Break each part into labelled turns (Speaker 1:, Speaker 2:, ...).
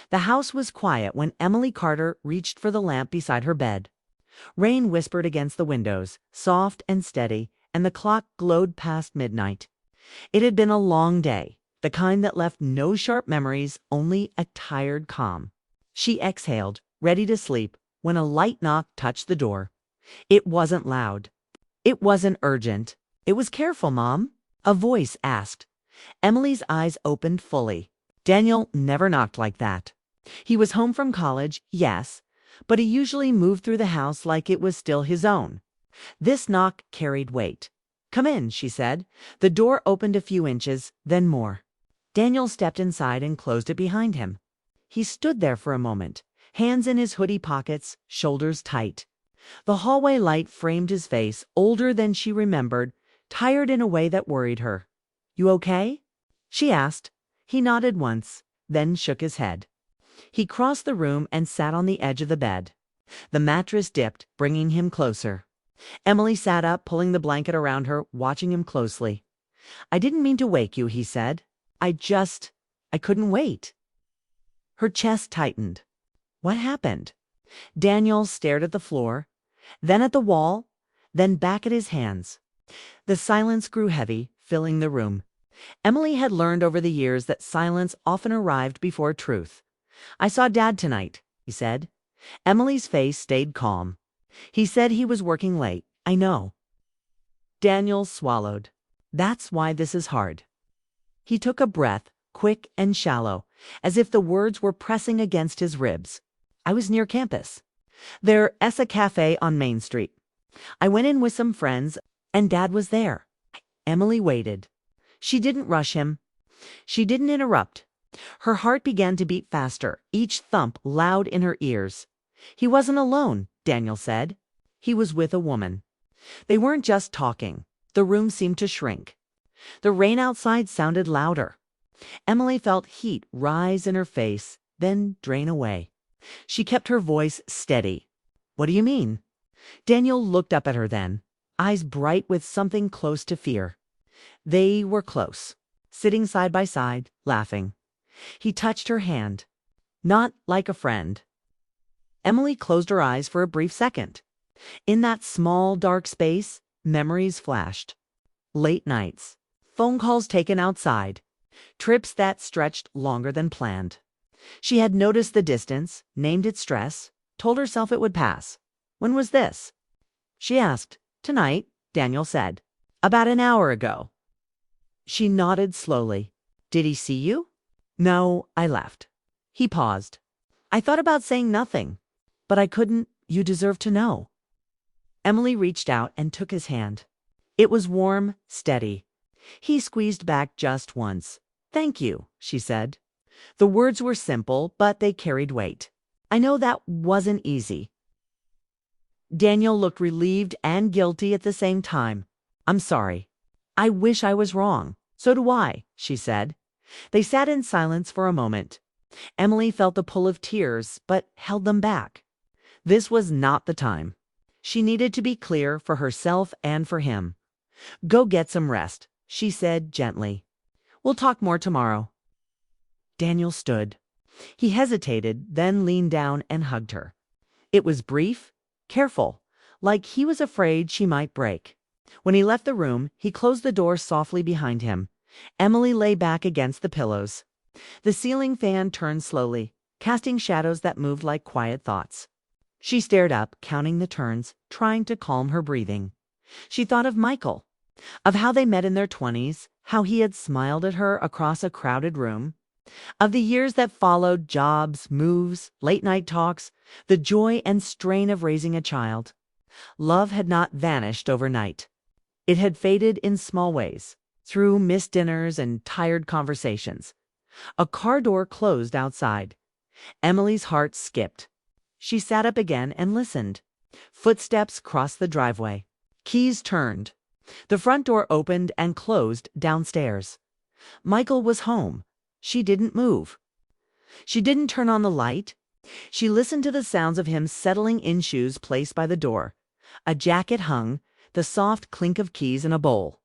Speaker 1: The house was quiet when Emily Carter reached for the lamp beside her bed. Rain whispered against the windows, soft and steady, and the clock glowed past midnight. It had been a long day, the kind that left no sharp memories, only a tired calm. She exhaled, ready to sleep, when a light knock touched the door. It wasn't loud. It wasn't urgent. It was careful, Mom, a voice asked. Emily's eyes opened fully. Daniel never knocked like that. He was home from college, yes, but he usually moved through the house like it was still his own. This knock carried weight. "Come in," she said. The door opened a few inches, then more. Daniel stepped inside and closed it behind him. He stood there for a moment, hands in his hoodie pockets, shoulders tight. The hallway light framed his face, older than she remembered, tired in a way that worried her. "You okay?" she asked. He nodded once, then shook his head. He crossed the room and sat on the edge of the bed. The mattress dipped, bringing him closer. Emily sat up, pulling the blanket around her, watching him closely. "I didn't mean to wake you," he said. I couldn't wait." Her chest tightened. What happened? Daniel stared at the floor, then at the wall, then back at his hands. The silence grew heavy, filling the room. Emily had learned over the years that silence often arrived before truth. "I saw Dad tonight," he said. Emily's face stayed calm. "He said he was working late. I know." Daniel swallowed. "That's why this is hard." He took a breath, quick and shallow, as if the words were pressing against his ribs. "I was near campus. There's a cafe on Main Street. I went in with some friends, and Dad was there." Emily waited. She didn't rush him. She didn't interrupt. Her heart began to beat faster, each thump loud in her ears. He wasn't alone, Daniel said. He was with a woman. They weren't just talking. The room seemed to shrink. The rain outside sounded louder. Emily felt heat rise in her face, then drain away. She kept her voice steady. "What do you mean?" Daniel looked up at her then, eyes bright with something close to fear. They were close, sitting side by side, laughing. He touched her hand. "Not like a friend." Emily closed her eyes for a brief second. In that small, dark space, memories flashed. Late nights, phone calls taken outside, trips that stretched longer than planned. She had noticed the distance, named it stress, told herself it would pass. "When was this?" she asked. "Tonight," Daniel said. "About an hour ago." She nodded slowly. "Did he see you?" "No, I left." He paused. "I thought about saying nothing, but I couldn't. You deserve to know." Emily reached out and took his hand. It was warm, steady. He squeezed back just once. "Thank you," she said. The words were simple, but they carried weight. "I know that wasn't easy." Daniel looked relieved and guilty at the same time. "I'm sorry. I wish I was wrong." "So do I," she said. They sat in silence for a moment. Emily felt the pull of tears, but held them back. This was not the time. She needed to be clear for herself and for him. "Go get some rest," she said gently. "We'll talk more tomorrow." Daniel stood. He hesitated, then leaned down and hugged her. It was brief, careful, like he was afraid she might break. When he left the room, he closed the door softly behind him. Emily lay back against the pillows. The ceiling fan turned slowly, casting shadows that moved like quiet thoughts. She stared up, counting the turns, trying to calm her breathing. She thought of Michael, of how they met in their 20s, how he had smiled at her across a crowded room, of the years that followed, jobs, moves, late-night talks, the joy and strain of raising a child. Love had not vanished overnight. It had faded in small ways, through missed dinners and tired conversations. A car door closed outside. Emily's heart skipped. She sat up again and listened. Footsteps crossed the driveway. Keys turned. The front door opened and closed downstairs. Michael was home. She didn't move. She didn't turn on the light. She listened to the sounds of him settling in shoes placed by the door. A jacket hung, the soft clink of keys in a bowl.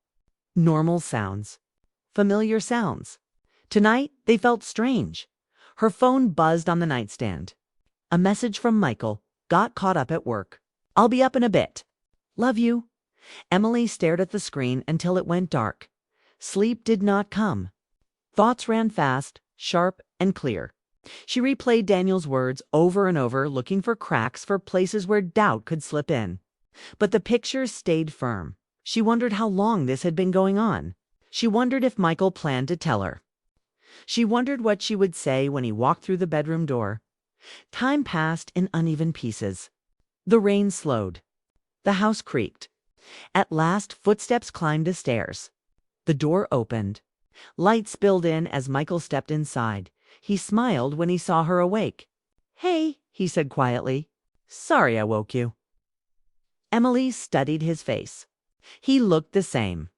Speaker 1: Normal sounds. Familiar sounds. Tonight they felt strange. Her phone buzzed on the nightstand. A message from Michael. Got caught up at work. I'll be up in a bit. Love you. Emily stared at the screen until it went dark. Sleep did not come. Thoughts ran fast, sharp, and clear. She replayed Daniel's words over and over, looking for cracks, for places where doubt could slip in. But the picture stayed firm. She wondered how long this had been going on. She wondered if Michael planned to tell her. She wondered what she would say when he walked through the bedroom door. Time passed in uneven pieces. The rain slowed. The house creaked. At last, footsteps climbed the stairs. The door opened. Light spilled in as Michael stepped inside. He smiled when he saw her awake. Hey, he said quietly. Sorry I woke you. Emily studied his face. He looked the same.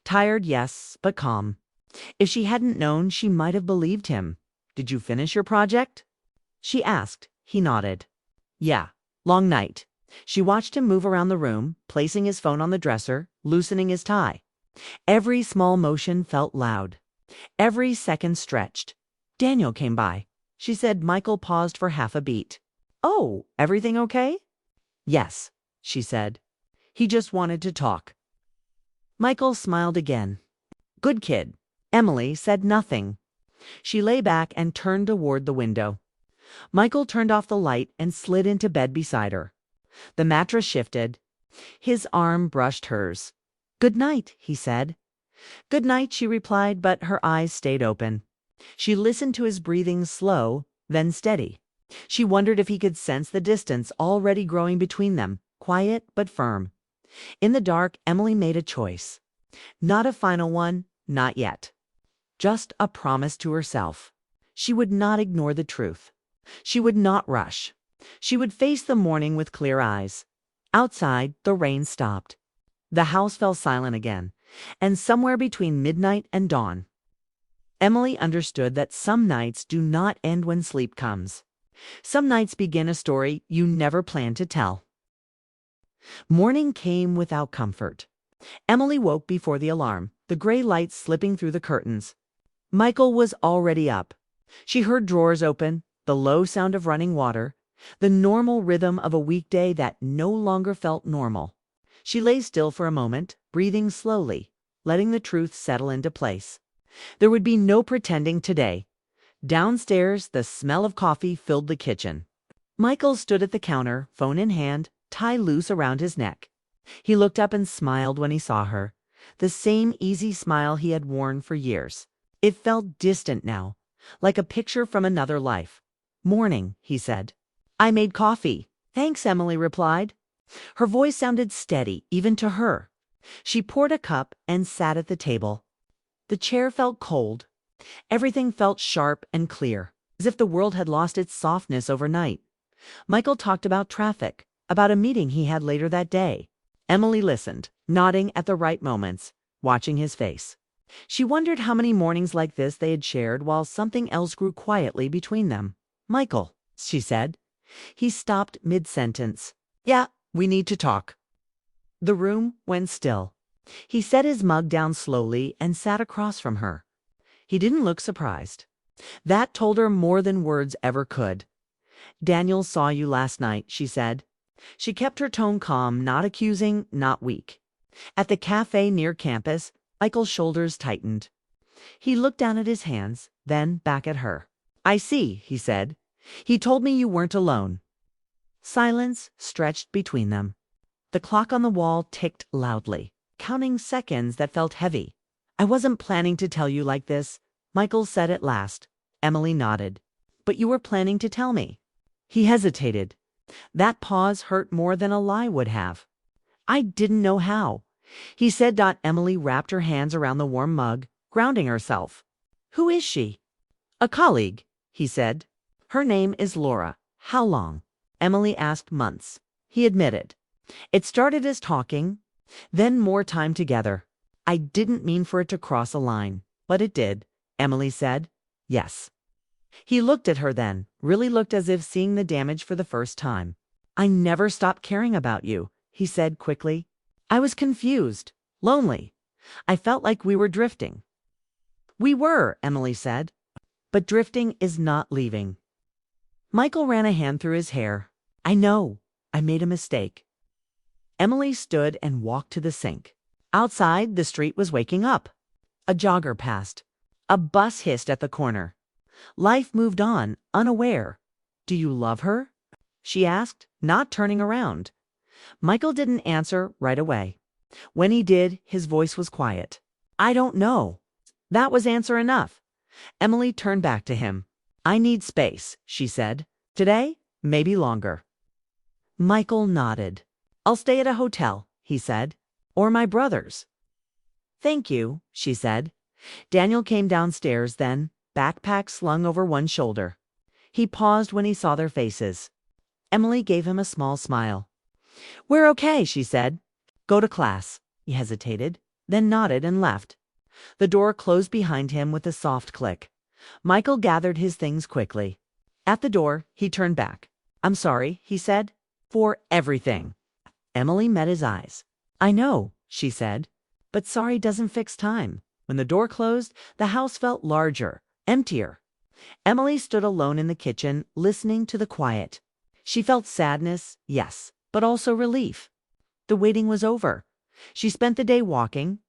Speaker 1: Tired, yes, but calm. If she hadn't known, she might have believed him. Did you finish your project? She asked. He nodded. Yeah, long night. She watched him move around the room, placing his phone on the dresser, loosening his tie. Every small motion felt loud. Every second stretched. Daniel came by. She said. Michael paused for half a beat. Oh, everything okay? Yes, she said. He just wanted to talk. Michael smiled again. Good kid. Emily said nothing. She lay back and turned toward the window. Michael turned off the light and slid into bed beside her. The mattress shifted. His arm brushed hers. Good night, he said. Good night, she replied, but her eyes stayed open. She listened to his breathing, slow, then steady. She wondered if he could sense the distance already growing between them, quiet but firm. In the dark, Emily made a choice. Not a final one, not yet. Just a promise to herself. She would not ignore the truth. She would not rush. She would face the morning with clear eyes. Outside, the rain stopped. The house fell silent again, and somewhere between midnight and dawn, Emily understood that some nights do not end when sleep comes. Some nights begin a story you never planned to tell. Morning came without comfort. Emily woke before the alarm, the gray light slipping through the curtains. Michael was already up. She heard drawers open, the low sound of running water, the normal rhythm of a weekday that no longer felt normal. She lay still for a moment, breathing slowly, letting the truth settle into place. There would be no pretending today. Downstairs, the smell of coffee filled the kitchen. Michael stood at the counter, phone in hand, tie loose around his neck. He looked up and smiled when he saw her, the same easy smile he had worn for years. It felt distant now, like a picture from another life. Morning, he said. I made coffee. Thanks, Emily replied. Her voice sounded steady, even to her. She poured a cup and sat at the table. The chair felt cold. Everything felt sharp and clear, as if the world had lost its softness overnight. Michael talked about traffic, about a meeting he had later that day. Emily listened, nodding at the right moments, watching his face. She wondered how many mornings like this they had shared while something else grew quietly between them. Michael, she said. He stopped mid-sentence. Yeah, we need to talk. The room went still. He set his mug down slowly and sat across from her. He didn't look surprised. That told her more than words ever could. Daniel saw you last night, she said. She kept her tone calm, not accusing, not weak. At the cafe near campus, Michael's shoulders tightened. He looked down at his hands, then back at her. I see, he said. He told me you weren't alone. Silence stretched between them. The clock on the wall ticked loudly, counting seconds that felt heavy. I wasn't planning to tell you like this, Michael said at last. Emily nodded. But you were planning to tell me. He hesitated. That pause hurt more than a lie would have. I didn't know how. He said. Emily wrapped her hands around the warm mug, grounding herself. Who is she? A colleague, he said. Her name is Laura. How long? Emily asked. Months. He admitted. It started as talking, then more time together. I didn't mean for it to cross a line, but it did, Emily said. Yes. He looked at her then, really looked as if seeing the damage for the first time. I never stopped caring about you, he said quickly. I was confused, lonely. I felt like we were drifting. We were, Emily said. but drifting is not leaving. Michael ran a hand through his hair. I know. I made a mistake. Emily stood and walked to the sink. Outside, the street was waking up. A jogger passed. A bus hissed at the corner. Life moved on, unaware. Do you love her? She asked, not turning around. Michael didn't answer right away. When he did, his voice was quiet. I don't know. That was answer enough. Emily turned back to him. I need space, she said. Today, maybe longer. Michael nodded. I'll stay at a hotel, he said. Or my brother's. Thank you, she said. Daniel came downstairs then, backpack slung over one shoulder. He paused when he saw their faces. Emily gave him a small smile. We're okay, she said. Go to class. He hesitated, then nodded and left. The door closed behind him with a soft click. Michael gathered his things quickly. At the door, he turned back. I'm sorry, he said. For everything. Emily met his eyes. I know, she said. But sorry doesn't fix time. When the door closed, the house felt larger, emptier. Emily stood alone in the kitchen, listening to the quiet. She felt sadness, yes, but also relief. The waiting was over. She spent the day walking.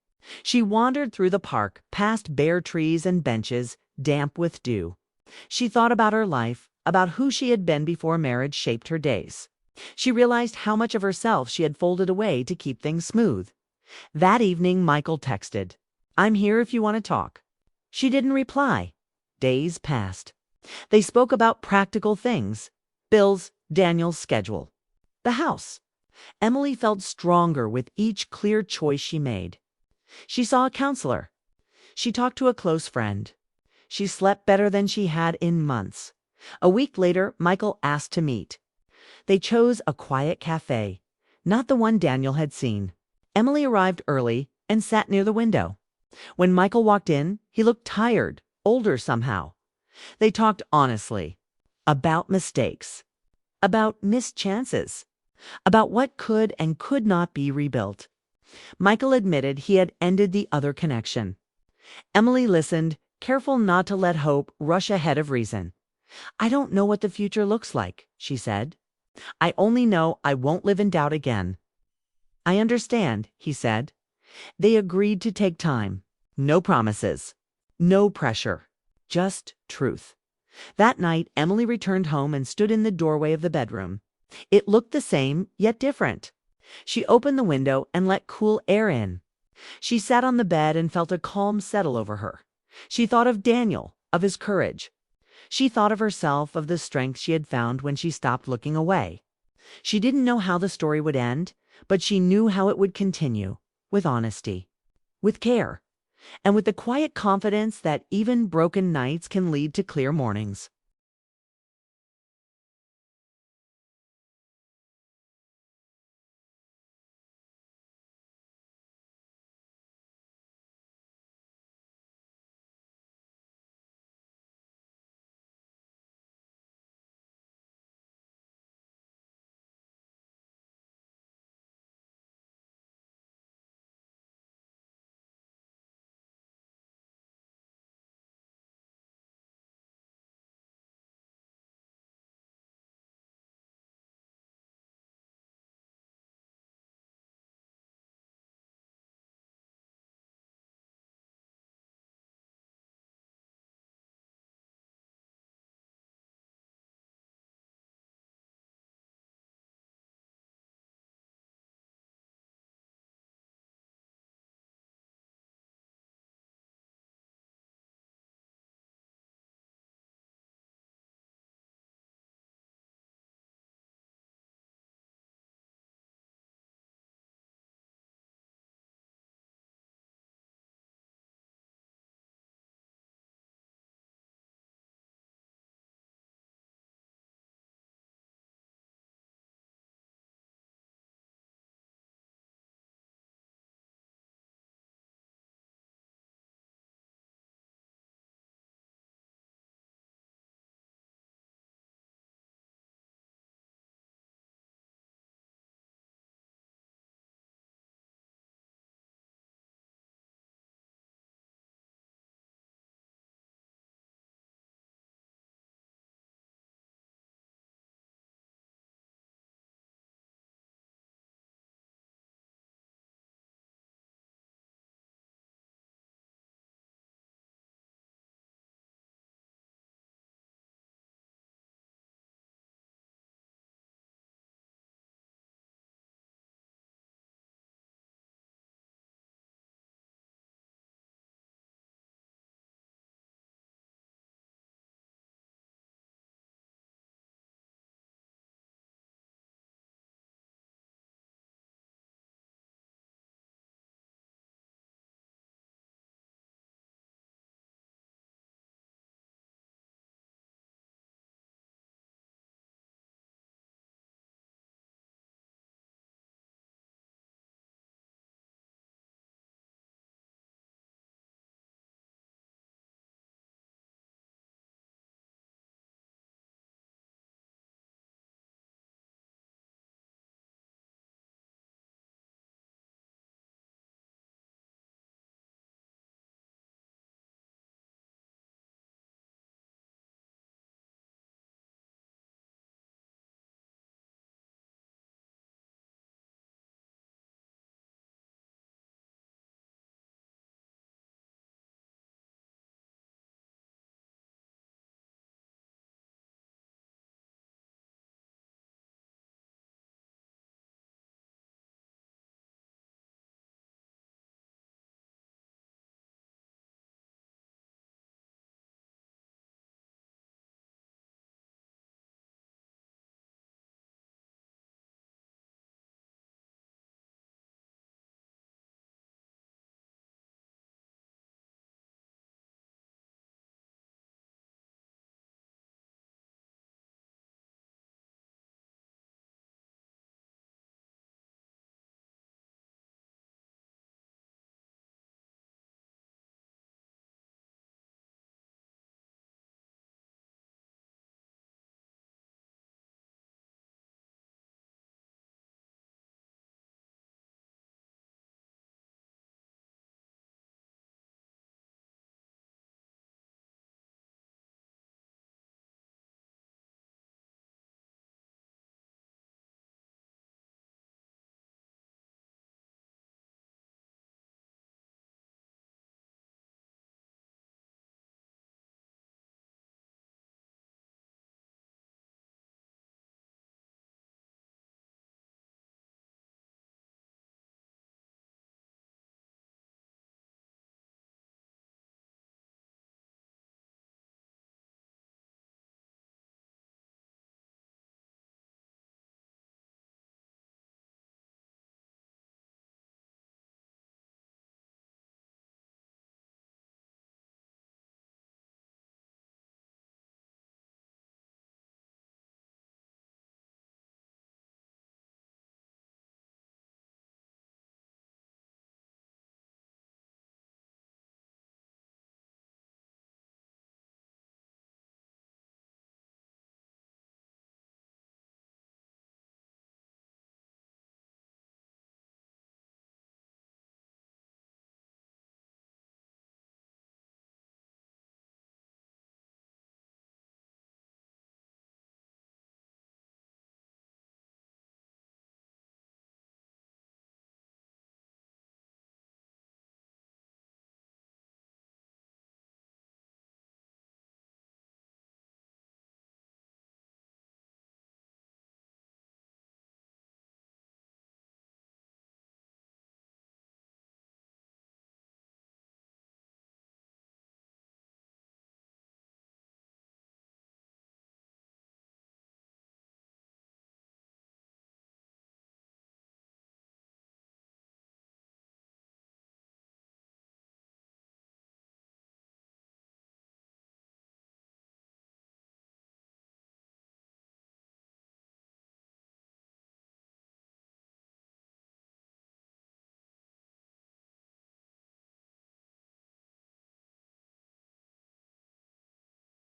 Speaker 1: She wandered through the park, past bare trees and benches, damp with dew. She thought about her life, about who she had been before marriage shaped her days. She realized how much of herself she had folded away to keep things smooth. That evening, Michael texted, I'm here if you want to talk. She didn't reply. Days passed. They spoke about practical things. Bills, Daniel's schedule. The house. Emily felt stronger with each clear choice she made. She saw a counselor. She talked to a close friend. She slept better than she had in months. A week later, Michael asked to meet. They chose a quiet cafe, not the one Daniel had seen. Emily arrived early and sat near the window. When Michael walked in, he looked tired, older somehow. They talked honestly. About mistakes. About missed chances. About what could and could not be rebuilt. Michael admitted he had ended the other connection. Emily listened, careful not to let hope rush ahead of reason. I don't know what the future looks like, she said. I only know I won't live in doubt again. I understand, he said. They agreed to take time. No promises. No pressure. Just truth. That night, Emily returned home and stood in the doorway of the bedroom. It looked the same, yet different. She opened the window and let cool air in. She sat on the bed and felt a calm settle over her. She thought of Daniel, of his courage. She thought of herself, of the strength she had found when she stopped looking away. She didn't know how the story would end, but she knew how it would continue, with honesty, with care, and with the quiet confidence that even broken nights can lead to clear mornings.